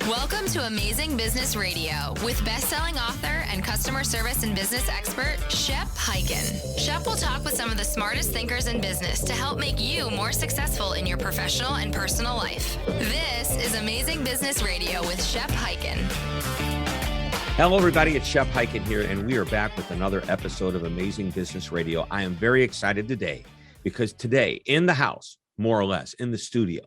Welcome to Amazing Business Radio with best-selling author and customer service and business expert, Shep Hyken. Shep will talk with some of the smartest thinkers in business to help make you more successful in your professional and personal life. This is Amazing Business Radio with Shep Hyken. Hello, everybody. It's Shep Hyken here, and we are back with another episode of Amazing Business Radio. I am very excited today because today in the house, more or less in the studio,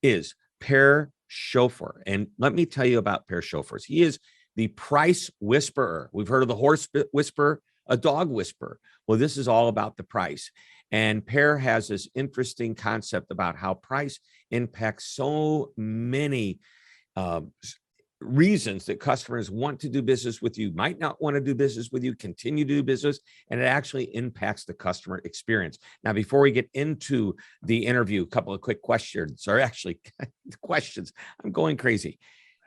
is Per Sjöfors. And let me tell you about Per Sjöfors. He is the price whisperer. We've heard of the horse whisperer, a dog whisperer. Well, this is all about the price. And Per has this interesting concept about how price impacts so many reasons that customers want to do business with you, might not want to do business with you, continue to do business, and it actually impacts the customer experience. Now, before we get into the interview, a couple of quick questions, or actually questions. I'm going crazy.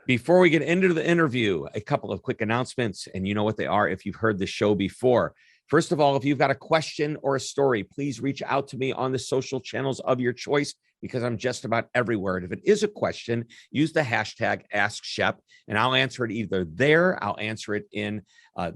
Before we get into the interview, a couple of quick announcements, and you know what they are if you've heard the show before. First of all, if you've got a question or a story, please reach out to me on the social channels of your choice, because I'm just about everywhere. And if it is a question, use the hashtag #AskShep, and I'll answer it either there, I'll answer it in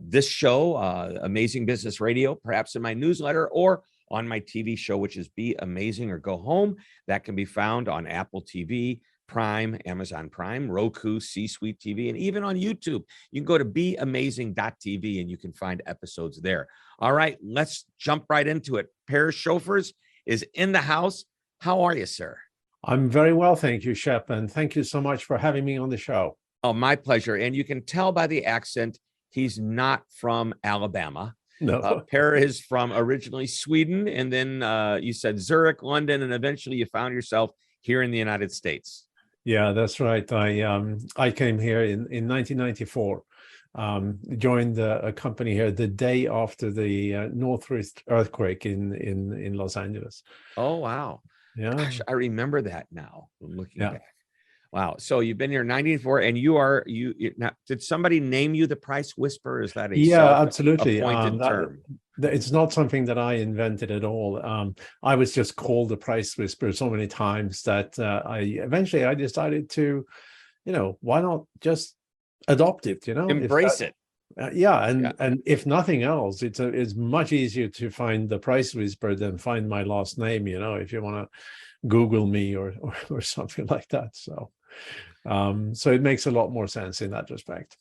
this show, Amazing Business Radio, perhaps in my newsletter, or on my TV show, which is Be Amazing or Go Home. That can be found on Apple TV, Prime, Amazon Prime, Roku, C-Suite TV, and even on YouTube. You can go to beamazing.tv and you can find episodes there. All right, let's jump right into it. Per Sjöfors is in the house. How are you, sir? I'm very well, thank you, Shep, and thank you so much for having me on the show. Oh, my pleasure. And you can tell by the accent, he's not from Alabama. No. Per is from originally Sweden, and then you said Zurich, London, and eventually you found yourself here in the United States. Yeah, that's right. I came here in 1994. Joined a company here the day after the Northwest earthquake in Los Angeles. Oh, wow. Yeah. Gosh, I remember that now, looking Yeah. back. Wow. So you've been here 1994, and you now, did somebody name you the price whisperer? Is that a absolutely appointed term? It's not something that I invented at all. I was just called the price whisperer so many times that I decided to, why not just adopt it, Embrace it. And if nothing else, it's much easier to find the price whisperer than find my last name, if you want to Google me or something like that. So it makes a lot more sense in that respect.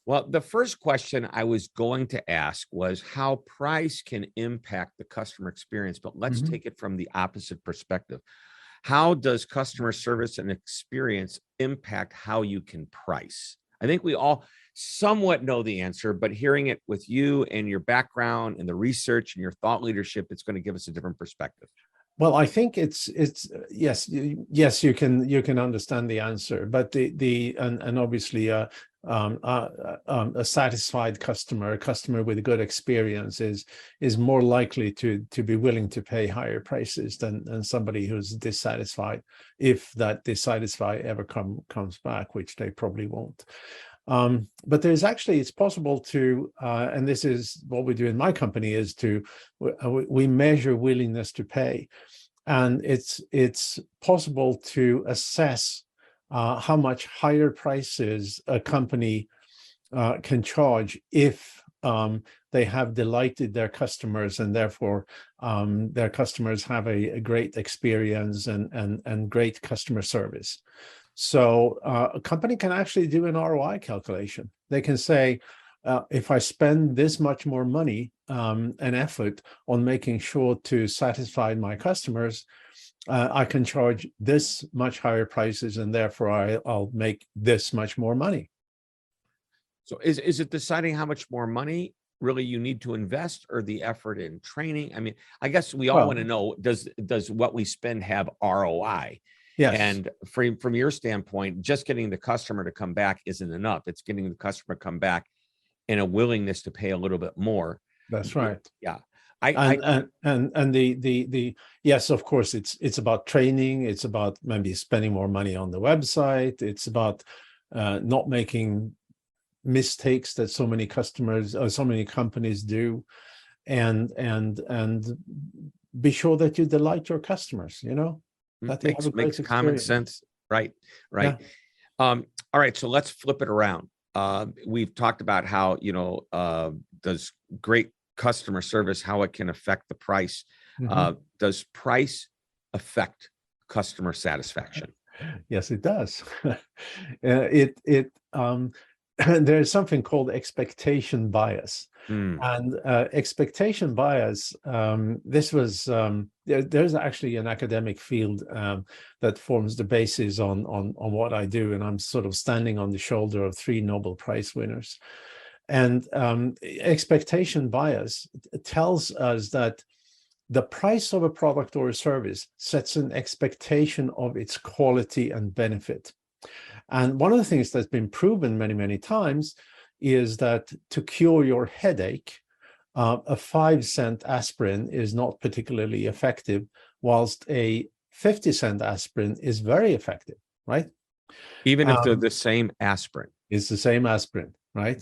Well, the first question I was going to ask was how price can impact the customer experience, but let's take it from the opposite perspective. How does customer service and experience impact how you can price? I think we all somewhat know the answer, but hearing it with you and your background and the research and your thought leadership, it's going to give us a different perspective. Well, I think it's yes, you can understand the answer, but and obviously a satisfied customer, a customer with a good experience is more likely to be willing to pay higher prices than somebody who's dissatisfied, if that dissatisfied ever comes back, which they probably won't. But it's possible to, and this is what we do in my company, is we measure willingness to pay. And it's possible to assess how much higher prices a company can charge if they have delighted their customers, and therefore their customers have a great experience and great customer service. So a company can actually do an ROI calculation. They can say, if I spend this much more money and effort on making sure to satisfy my customers, I can charge this much higher prices, and therefore I'll make this much more money. So is it deciding how much more money really you need to invest, or the effort in training? I mean, I guess we all want to know, does what we spend have ROI? Yes. And from your standpoint, just getting the customer to come back isn't enough. It's getting the customer to come back in a willingness to pay a little bit more. That's right. Yeah. Yes, of course, it's about training. It's about maybe spending more money on the website. It's about not making mistakes that so many customers or so many companies do, and be sure that you delight your customers. That makes common sense. Right. Yeah. All right, so let's flip it around. We've talked about how, does great customer service, how it can affect the price. Does price affect customer satisfaction? Yes, it does. There's something called expectation bias. And expectation bias, there's actually an academic field that forms the basis on what I do, and I'm sort of standing on the shoulder of 3 Nobel Prize winners. And expectation bias tells us that the price of a product or a service sets an expectation of its quality and benefit. And one of the things that's been proven many, many times is that to cure your headache, a 5-cent aspirin is not particularly effective, whilst a 50-cent aspirin is very effective, right? Even if they're the same aspirin. It's the same aspirin, right?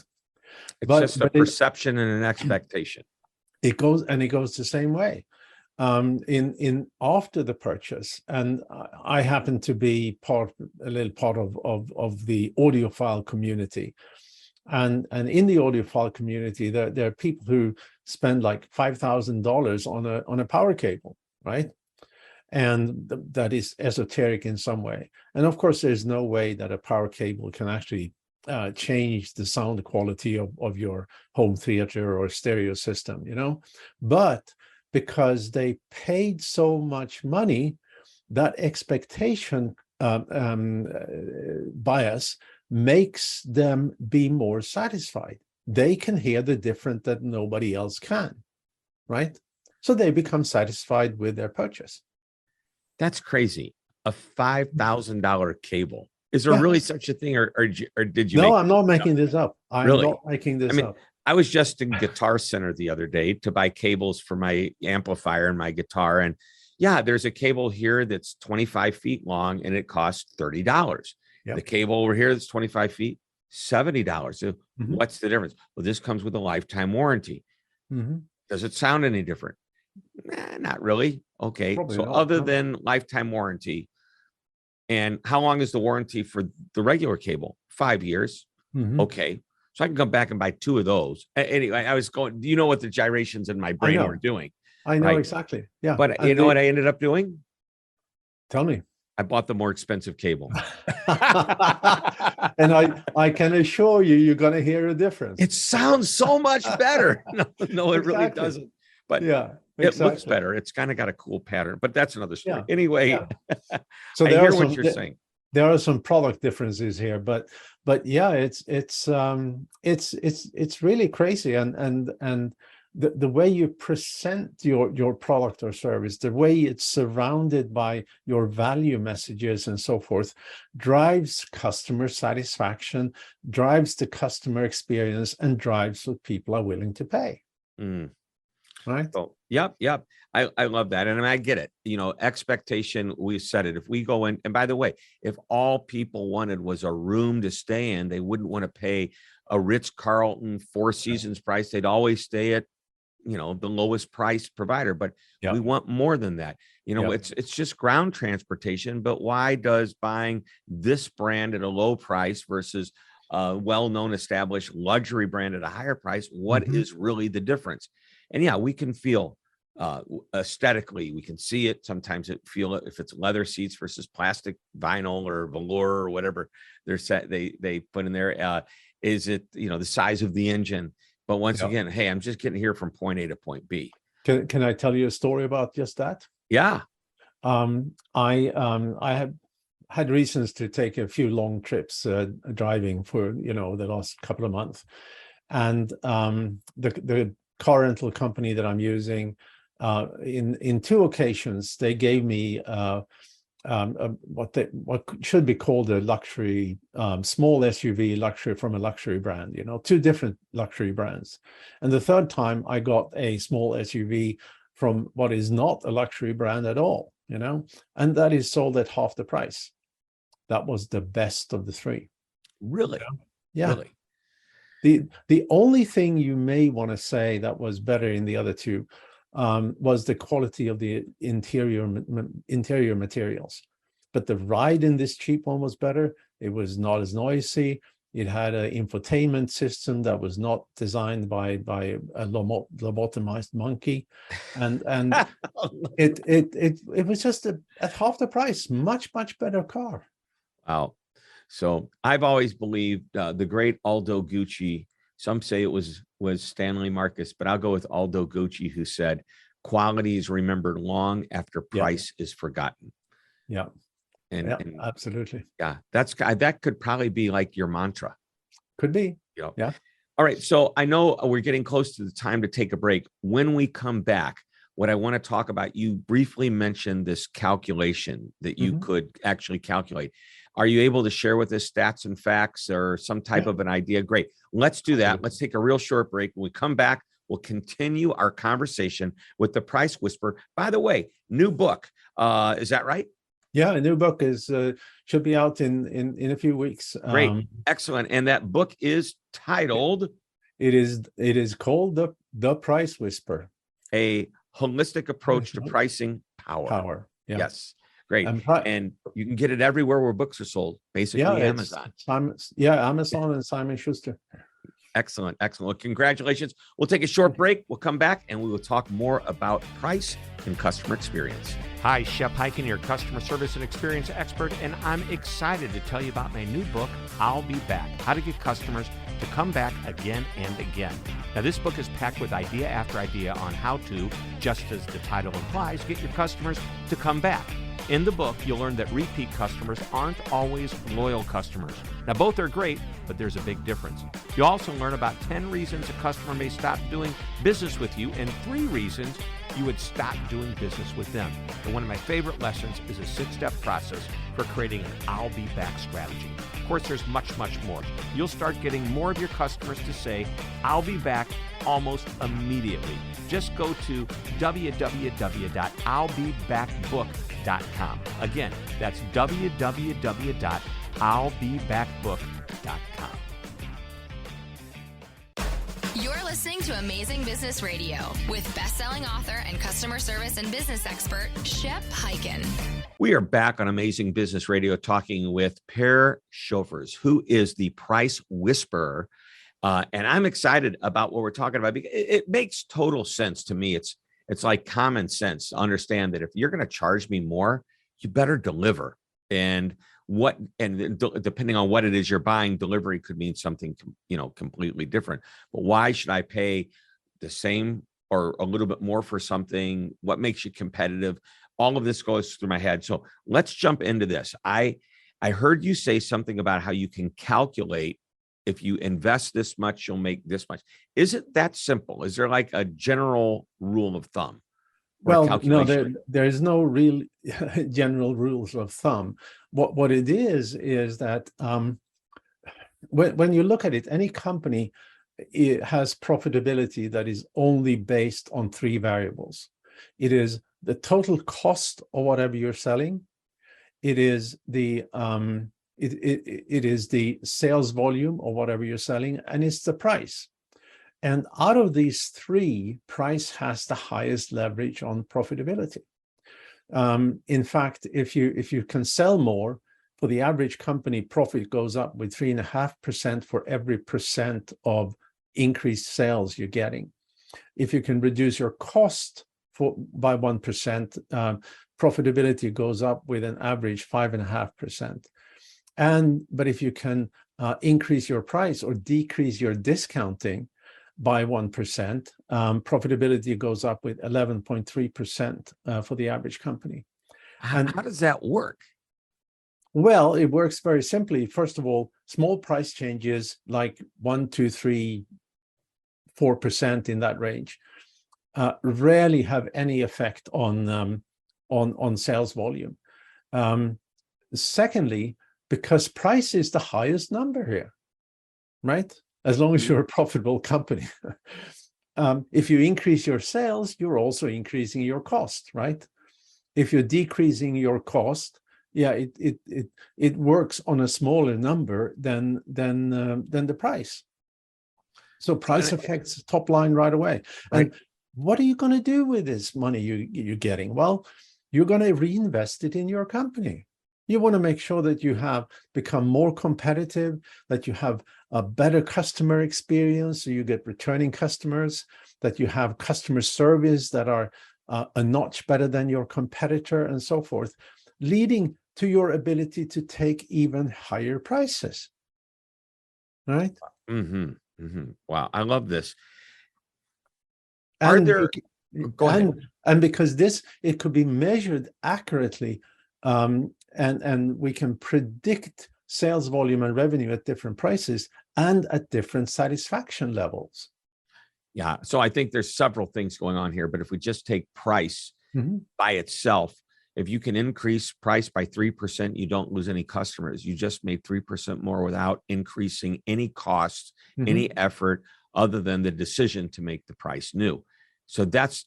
It's just a perception and an expectation. It goes the same way. In after the purchase, and I happen to be a little part of the audiophile community, and in the audiophile community, there are people who spend like $5,000 on a power cable, right? And that is esoteric in some way. And of course, there's no way that a power cable can actually change the sound quality of your home theater or stereo system, but because they paid so much money, that expectation bias makes them be more satisfied. They can hear the difference that nobody else can, right? So they become satisfied with their purchase. That's crazy. A $5,000 cable. Is there really such a thing, or did you? No, I'm not making this up. I'm not making this up. I was just in Guitar Center the other day to buy cables for my amplifier and my guitar. And yeah, there's a cable here that's 25 feet long and it costs $30. Yep. The cable over here that's 25 feet, $70. So what's the difference? Well, this comes with a lifetime warranty. Does it sound any different? Nah, not really. Okay. Probably so not, other than lifetime warranty, and how long is the warranty for the regular cable? 5 years. Okay. So I can come back and buy 2 of those. Anyway, I was going, do you know what the gyrations in my brain were doing? I know exactly. Yeah. But you know what I ended up doing? Tell me. I bought the more expensive cable. And I can assure you, you're going to hear a difference. It sounds so much better. No, it really doesn't. But yeah, it looks better. It's kind of got a cool pattern, but that's another story. Anyway, so I hear what you're saying. There are some product differences here, but yeah, it's really crazy, and the way you present your product or service, the way it's surrounded by your value messages and so forth, drives customer satisfaction, drives the customer experience, and drives what people are willing to pay. Right. So, yep. I love that. And I get it. Expectation, we said it. If we go in, and by the way, if all people wanted was a room to stay in, they wouldn't want to pay a Ritz-Carlton 4 Seasons price. They'd always stay at, the lowest price provider, but we want more than that. It's just ground transportation, but why does buying this brand at a low price versus well-known established luxury brand at a higher price, what is really the difference? And yeah, we can feel aesthetically, we can see it. Sometimes feel it if it's leather seats versus plastic, vinyl, or velour, or whatever they put in there. Is it, the size of the engine? But once again, hey, I'm just getting here from point A to point B. Can I tell you a story about just that? Yeah. I have had reasons to take a few long trips driving for the last couple of months, and the car rental company that I'm using, in 2 occasions, they gave me what should be called a luxury small SUV luxury from a luxury brand, 2 different luxury brands. And the third time I got a small SUV from what is not a luxury brand at all, and that is sold at half the price. That was the best of the 3. Really? Yeah. Really? The only thing you may want to say that was better in the other 2 was the quality of the interior materials. But the ride in this cheap one was better. It was not as noisy. It had an infotainment system that was not designed by a lobotomized monkey, and it was just at half the price, much better car. Wow. So I've always believed the great Aldo Gucci. Some say it was Stanley Marcus, but I'll go with Aldo Gucci, who said, "Quality is remembered long after price is forgotten." Yeah. And absolutely. Yeah, that could probably be like your mantra. Could be. You know? Yeah. All right. So I know we're getting close to the time to take a break. When we come back, what I want to talk about, you briefly mentioned this calculation that you could actually calculate. Are you able to share with us stats and facts or some type of an idea? Great. Let's do that. Let's take a real short break. When we come back, we'll continue our conversation with the Price Whisperer. By the way, new book. Is that right? Yeah, a new book should be out in a few weeks. Great, excellent. And that book is titled. It is called the Price Whisperer: A Holistic Approach to Pricing Power. Yeah. Yes, great. And you can get it everywhere where books are sold. Basically, Amazon. Amazon and Simon Schuster. Excellent. Well, congratulations. We'll take a short break. We'll come back and we will talk more about price and customer experience. Hi, Shep Hyken, your customer service and experience expert, and I'm excited to tell you about my new book, I'll Be Back: How to Get Customers to Come Back Again and Again. Now, this book is packed with idea after idea on how to, just as the title implies, get your customers to come back. In the book, you'll learn that repeat customers aren't always loyal customers. Now, both are great, but there's a big difference. You'll also learn about 10 reasons a customer may stop doing business with you and 3 reasons you would stop doing business with them. And one of my favorite lessons is a 6-step process for creating an I'll Be Back strategy. Of course, there's much more. You'll start getting more of your customers to say, I'll be back almost immediately. Just go to www.illbebackbook.com. Again, that's www.illbebackbook.com. You're listening to Amazing Business Radio with best-selling author and customer service and business expert, Shep Hyken. We are back on Amazing Business Radio talking with Per Sjöfors, who is the Price Whisperer. And I'm excited about what we're talking about because it makes total sense to me. It's like common sense to understand that if you're going to charge me more, you better deliver. And depending on what it is you're buying, delivery could mean something, completely different. But why should I pay the same or a little bit more for something? What makes you competitive? All of this goes through my head. So let's jump into this. I heard you say something about how you can calculate if you invest this much, you'll make this much. Is it that simple? Is there like a general rule of thumb? Well, no, there is no real general rules of thumb. What it is that when you look at it, any company, it has profitability that is only based on 3 variables. It is the total cost of whatever you're selling. It is the it is the sales volume of whatever you're selling, and it's the price. And out of these 3, price has the highest leverage on profitability. In fact, if you can sell more, for the average company, profit goes up with 3.5% for every % of increased sales you're getting. If you can reduce your cost by 1%, profitability goes up with an average 5.5%. But if you can increase your price or decrease your discounting by 1%, profitability goes up with 11.3% for the average company. How does that work? Well, it works very simply. First of all, small price changes like 1, 2, 3, 4% in that range rarely have any effect on sales volume. Secondly, because price is the highest number here, right? As long as you're a profitable company. If you increase your sales, you're also increasing your cost, right? If you're decreasing your cost, it works on a smaller number than the price. So price affects top line right away. Right. And what are you going to do with this money you're getting? Well, you're going to reinvest it in your company. You want to make sure that you have become more competitive, that you have a better customer experience, so you get returning customers, that you have customer service that are a notch better than your competitor, and so forth, leading to your ability to take even higher prices. Right? Wow, I love this. And Go ahead. And because it could be measured accurately, and we can predict sales volume and revenue at different prices and at different satisfaction levels. Yeah, so I think there's several things going on here, but if we just take price by itself, if you can increase price by 3%, you don't lose any customers. You just made 3% more without increasing any cost, any effort, other than the decision to make the price new. So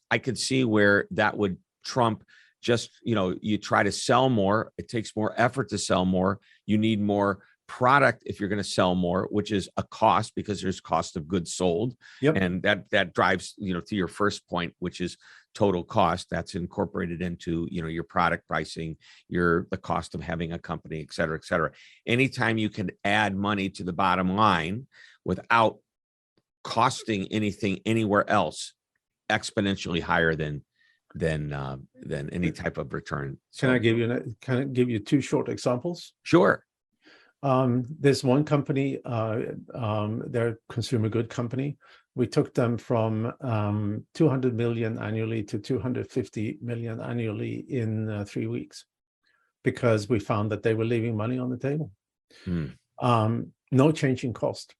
I could see where that would trump just, you try to sell more. It takes more effort to sell more. You need more product if you're going to sell more, which is a cost, because there's cost of goods sold. Yep. And that drives, to your first point, which is total cost. That's incorporated into, your product pricing, the cost of having a company, et cetera, et cetera. Anytime you can add money to the bottom line without costing anything anywhere else, exponentially higher than any type of return. So, Can I give you two short examples? Sure. There's one company, they're a consumer good company. We took them from 200 million annually to 250 million annually in 3 weeks, because we found that they were leaving money on the table. No change in cost.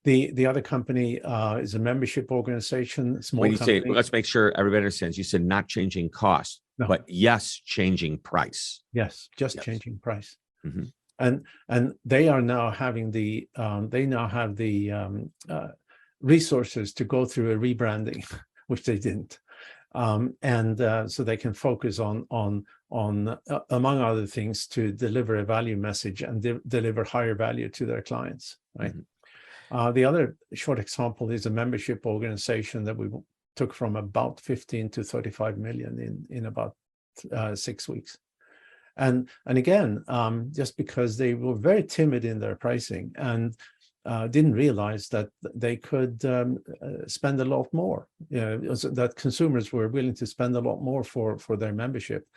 The other company is a membership organization, small when you company. say, let's make sure everybody understands, you said not changing cost, but yes, changing price. Yes, just changing price. And they are now having the resources to go through a rebranding, which they didn't, so they can focus on among other things, to deliver a value message and deliver higher value to their clients. Right. The other short example is a membership organization that we took from about 15 to 35 million in about 6 weeks. And again, just because they were very timid in their pricing and didn't realize that they could spend a lot more, that consumers were willing to spend a lot more for their membership.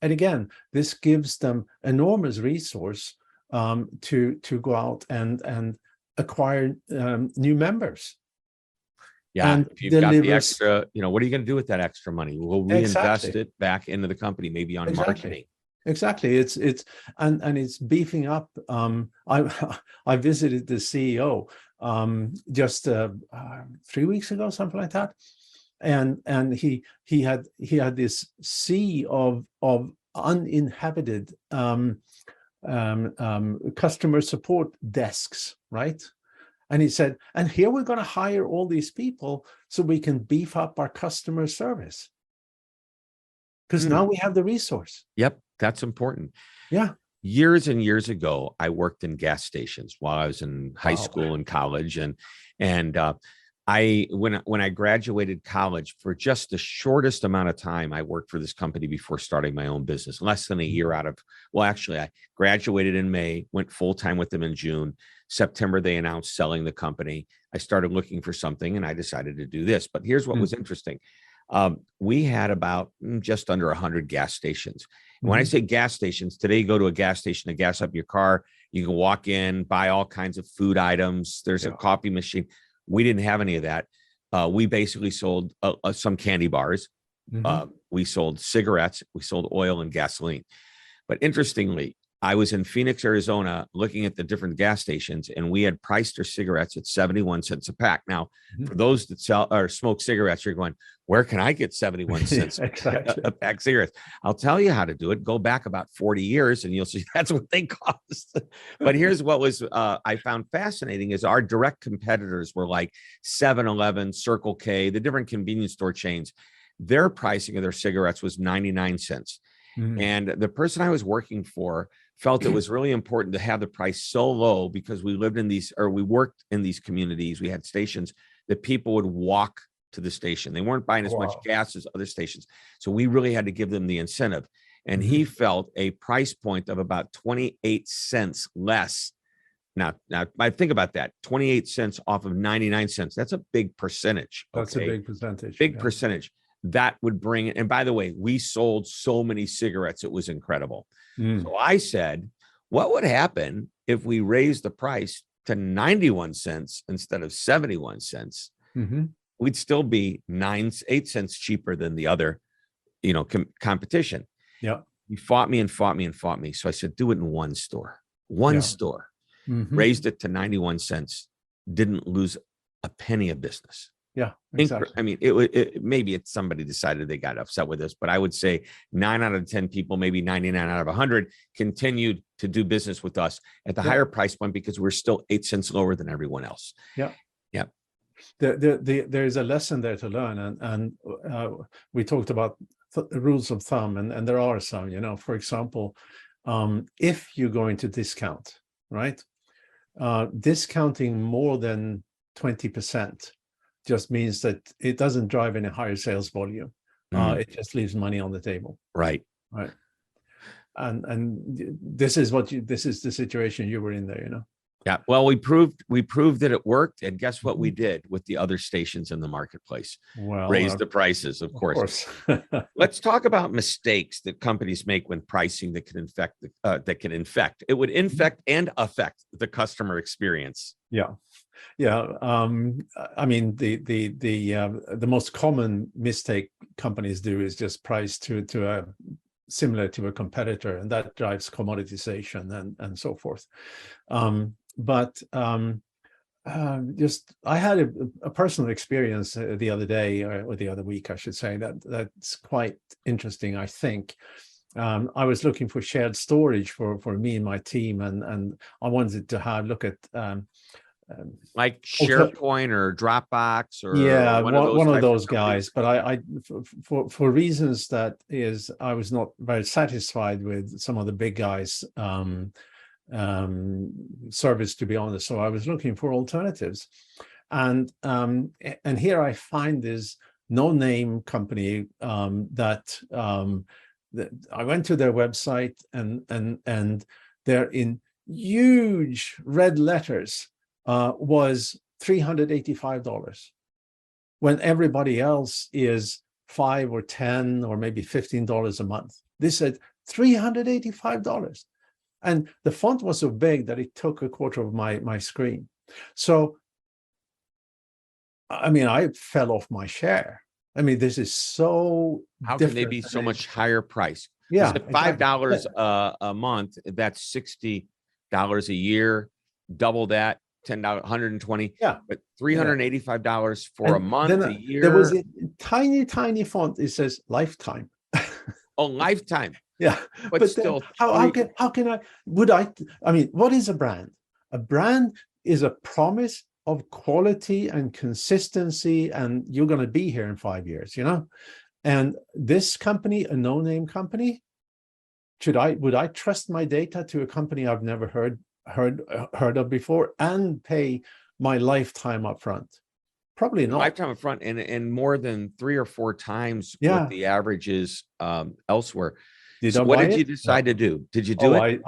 And again, this gives them enormous resource to go out and acquire new members. Yeah, and if you've got the extra, what are you going to do with that extra money? We'll reinvest it back into the company, maybe on marketing. Exactly. It's it's beefing up. I visited the CEO just 3 weeks ago, something like that, and he had this sea of uninhabited customer support desks, right? And he said, and here we're going to hire all these people so we can beef up our customer service, because now we have the resource. Yep, that's important. Yeah. Years and years ago, I worked in gas stations while I was in high school and college, and when I graduated college, for just the shortest amount of time, I worked for this company before starting my own business. Less than a year out of, actually, I graduated in May, went full time with them in June. September, they announced selling the company. I started looking for something, and I decided to do this. But here's what was interesting. We had about just under 100 gas stations. And when I say gas stations, today you go to a gas station to gas up your car. You can walk in, buy all kinds of food items. There's a coffee machine. We didn't have any of that. We basically sold some candy bars. We sold cigarettes. We sold oil and gasoline. But interestingly, I was in Phoenix, Arizona, looking at the different gas stations, and we had priced our cigarettes at 71 cents a pack. Now, for those that sell or smoke cigarettes, you're going, where can I get 71 cents a pack of cigarettes? I'll tell you how to do it. Go back about 40 years and you'll see that's what they cost. But here's what was I found fascinating is our direct competitors were like 7-Eleven, Circle K, the different convenience store chains. Their pricing of their cigarettes was 99 cents. And the person I was working for felt it was really important to have the price so low, because we lived in these, or we worked in these communities. We had stations that people would walk to the station. They weren't buying as much gas as other stations. So we really had to give them the incentive. and he felt a price point of about 28 cents less. Now I think about that, 28 cents off of 99 cents. That's a big percentage. That's a big percentage. Big percentage. That would bring it. And by the way, we sold so many cigarettes. It was incredible. So I said, what would happen if we raised the price to 91 cents instead of 71 cents? We'd still be 8 cents cheaper than the other, competition. Yeah. He fought me and fought me and fought me. So I said, do it in one store, store, raised it to 91 cents, didn't lose a penny of business. Yeah, exactly. I mean, maybe it's somebody decided they got upset with us, but I would say 9 out of 10 people, maybe 99 out of 100 continued to do business with us at the higher price point because we're still 8 cents lower than everyone else. Yeah. Yeah. There's a lesson there to learn. And we talked about the rules of thumb, and there are some, for example, if you're going to discount, right? Discounting more than 20% just means that it doesn't drive any higher sales volume. It just leaves money on the table. Right. And this is the situation you were in there, Yeah. Well, we proved that it worked. And guess what we did with the other stations in the marketplace? Well, raise the prices, of course. Let's talk about mistakes that companies make when pricing that can infect. It would infect and affect the customer experience. Yeah. I mean, the most common mistake companies do is just price to a similar to a competitor, and that drives commoditization and so forth. I had a personal experience the other day, or the other week, I should say, that's quite interesting, I think. I was looking for shared storage for me and my team, and I wanted to look at like SharePoint or Dropbox or one of those guys. But I for reasons that is, I was not very satisfied with some of the big guys' service, to be honest. So I was looking for alternatives, and here I find this no-name company that I went to their website, and they're in huge red letters. Was $385 when everybody else is $5 or $10 or maybe $15 a month. This said $385, and the font was so big that it took a quarter of my screen. So, I mean, I fell off my chair. I mean, this is so. How can they be so much higher price? Yeah, $5 a month. That's $60 a year. Double that. $10, $120. Yeah, but $385 for a month, a year. There was a tiny font. It says lifetime. Oh, lifetime. Yeah, but still, how can I? I mean, what is a brand? A brand is a promise of quality and consistency, and you're going to be here in 5 years. And this company, a no-name company, would I trust my data to a company I've never heard of before and pay my lifetime up front? Probably not. Lifetime up front, and more than 3 or 4 times what the average is elsewhere. So what did you decide to do? Did you do it?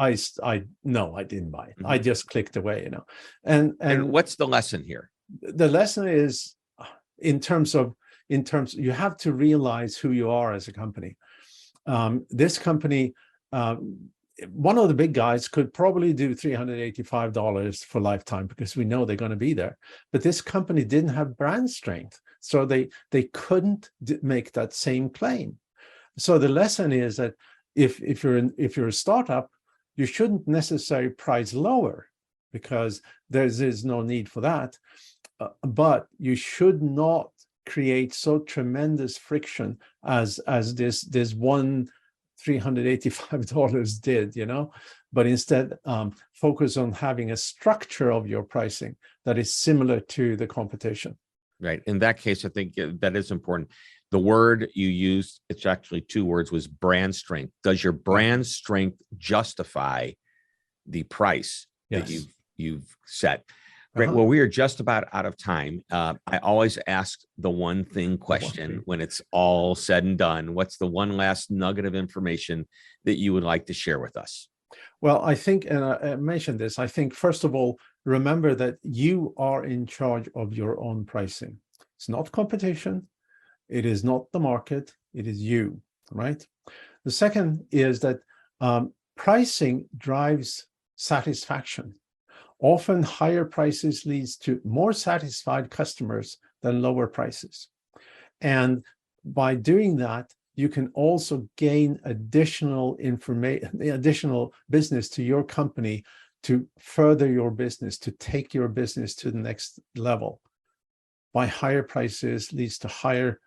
No, I didn't buy it. I just clicked away, And what's the lesson here? The lesson is in terms you have to realize who you are as a company. This company, one of the big guys could probably do $385 for lifetime because we know they're going to be there. But this company didn't have brand strength, so they couldn't make that same claim. So the lesson is that if you're a startup, you shouldn't necessarily price lower because there's no need for that. But you should not create so tremendous friction as this one $385 did, but instead focus on having a structure of your pricing that is similar to the competition. Right. In that case, I think that is important. The word you used, it's actually 2 words, was brand strength. Does your brand strength justify the price that you've set? Great. Well, we are just about out of time. I always ask the one thing question when it's all said and done. What's the one last nugget of information that you would like to share with us? Well, I think, and I mentioned this, I think, first of all, remember that you are in charge of your own pricing. It's not competition. It is not the market. It is you, right? The second is that pricing drives satisfaction. Often higher prices leads to more satisfied customers than lower prices. And by doing that, you can also gain additional information, additional business to your company to further your business, to take your business to the next level. By higher prices leads to higher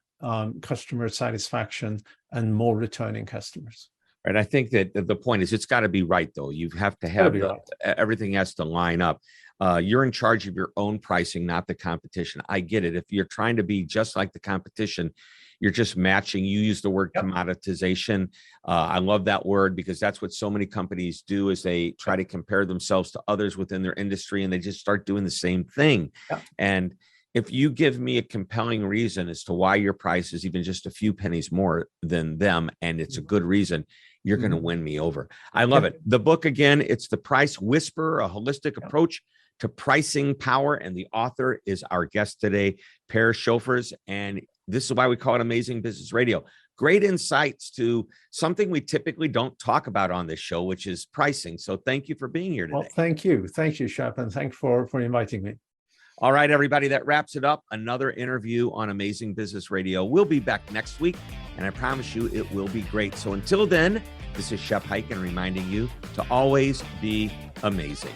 customer satisfaction and more returning customers. Right. I think that the point is it's got to be right, though. You have to have everything has to line up. You're in charge of your own pricing, not the competition. I get it. If you're trying to be just like the competition, you're just matching. You use the word commoditization. I love that word because that's what so many companies do is they try to compare themselves to others within their industry and they just start doing the same thing. And if you give me a compelling reason as to why your price is even just a few pennies more than them, and it's a good reason, you're going to win me over. I love it. The book, again, it's The Price Whisperer, a holistic approach to pricing power. And the author is our guest today, Per Sjöfors. And this is why we call it Amazing Business Radio. Great insights to something we typically don't talk about on this show, which is pricing. So thank you for being here today. Well, thank you. Thank you, Shep. And thanks for inviting me. All right, everybody, that wraps it up. Another interview on Amazing Business Radio. We'll be back next week, and I promise you it will be great. So until then, this is Shep Hyken reminding you to always be amazing.